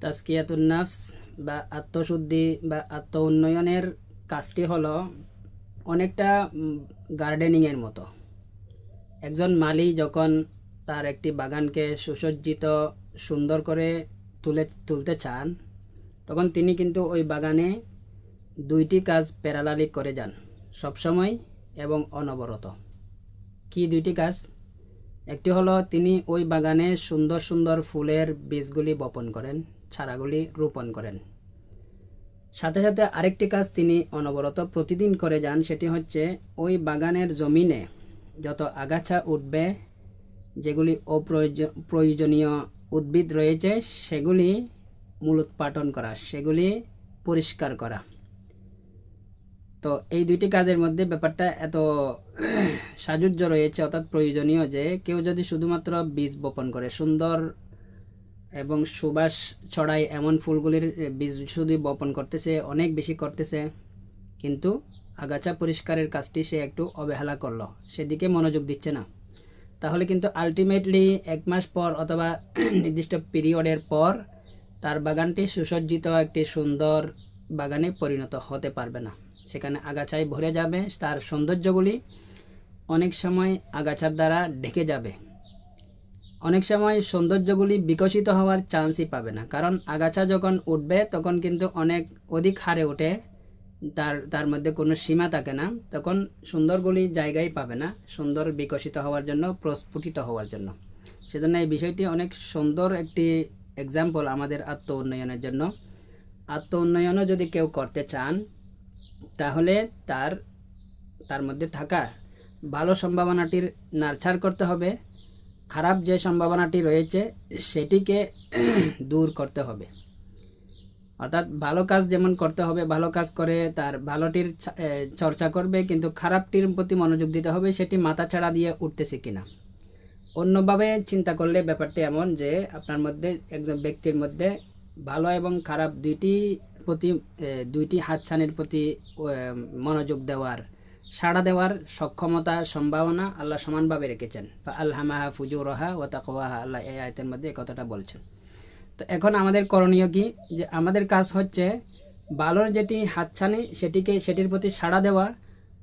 তাজকিয়াতুন নাফস বা আত্মশুদ্ধি বা আত্ম উন্নয়নের কাজটি হলো অনেকটা গার্ডেনিংয়ের মতো। একজন মালি যখন তার একটি বাগানকে সুসজ্জিত সুন্দর করে তুলতে চান, তখন তিনি কিন্তু ওই বাগানে দুইটি কাজ প্যারালালি করে যান সবসময় এবং অনবরত। কি দুইটি কাজ? একটি হলো তিনি ওই বাগানে সুন্দর সুন্দর ফুলের বীজগুলি বপন করেন, চারাগুলি রোপণ করেন। সাথে সাথে আরেকটি কাজ তিনি অনবরত প্রতিদিন করে যান, সেটি হচ্ছে ওই বাগানের জমিনে যত আগাছা উঠবে, যেগুলি অপ্রয়োজনীয় উদ্ভিদ রয়েছে, সেগুলি মূলোৎপাটন করা, সেগুলি পরিষ্কার করা। তো এই দুইটি কাজের মধ্যে ব্যাপারটা এত সাজুজ্য রয়েছে, অর্থাৎ প্রয়োজনীয়, যে কেউ যদি শুধুমাত্র বীজ বপন করে সুন্দর এবং সুবাস ছড়ায় এমন ফুলগুলির বীজ শুধু বপন করতেছে, অনেক বেশি করতেছে, কিন্তু আগাছা পরিষ্কারের কাজটি সে একটু অবহেলা করলো, সেদিকে মনোযোগ দিচ্ছে না, তাহলে কিন্তু আলটিমেটলি 1 মাস পর অথবা নির্দিষ্ট পিরিয়ডের পর তার বাগানটি সুসজ্জিত একটি সুন্দর বাগানে পরিণত হতে পারবে না। সেখানে আগাছায় ভরে যাবে, তার সৌন্দর্যগুলি অনেক সময় আগাছার দ্বারা ঢেকে যাবে, অনেক সময় সৌন্দর্যগুলি বিকশিত হওয়ার চান্সই পাবে না, কারণ আগাছা যখন উঠবে তখন কিন্তু অনেক অধিক হারে ওঠে, তার মধ্যে কোনো সীমা থাকে না, তখন সুন্দরগুলি জায়গায় পাবে না সুন্দর বিকশিত হওয়ার জন্য, প্রস্ফুটিত হওয়ার জন্য। সেজন্য এই বিষয়টি অনেক সুন্দর একটি এক্সাম্পল আমাদের আত্ম উন্নয়নের জন্য। আত্ম উন্নয়নও যদি কেউ করতে চান, তাহলে তার মধ্যে থাকা ভালো সম্ভাবনাটির নার্চার করতে হবে, খারাপ যে সম্ভাবনাটি রয়েছে সেটিকে দূর করতে হবে। অর্থাৎ ভালো কাজ যেমন করতে হবে, ভালো কাজ করে তার ভালোটির চর্চা করবে, কিন্তু খারাপটির প্রতি মনোযোগ দিতে হবে, সেটি মাথা ছাড়া দিয়ে উঠতেছে কিনা। অন্যভাবে চিন্তা করলে ব্যাপারটি এমন যে আপনার মধ্যে, একজন ব্যক্তির মধ্যে ভালো এবং খারাপ দুইটি হাতছানির প্রতি মনোযোগ দেওয়ার, সাড়া দেওয়ার সক্ষমতা, সম্ভাবনা আল্লাহ সমানভাবে রেখেছেন। আলহামাহা ফুজুরহা ওয়া তাকওয়াহা, আল্লাহ এই আয়াতের মধ্যে একথাটা বলছেন। তো এখন আমাদের করণীয় কি? যে আমাদের কাজ হচ্ছে ভালোর যেটি হাতছানি সেটির প্রতি সাড়া দেওয়া,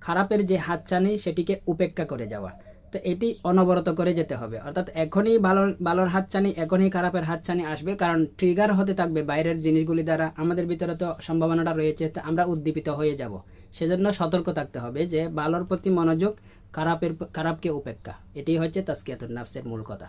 খারাপের যে হাতছানি সেটিকে উপেক্ষা করে যাওয়া। তো এটি অনবরত করে যেতে হবে, অর্থাৎ এখনই ভালোর হাতছানি, এখনই খারাপের হাতছানি আসবে, কারণ ট্রিগার হতে থাকবে বাইরের জিনিসগুলি দ্বারা। আমাদের ভিতরে তো সম্ভাবনাটা রয়েছে, তো আমরা উদ্দীপিত হয়ে যাব। সেজন্য সতর্ক থাকতে হবে যে ভালোর প্রতি মনোযোগ, খারাপকে উপেক্ষা। এটি হচ্ছে তাজকিয়াতুন নাফসের মূল কথা।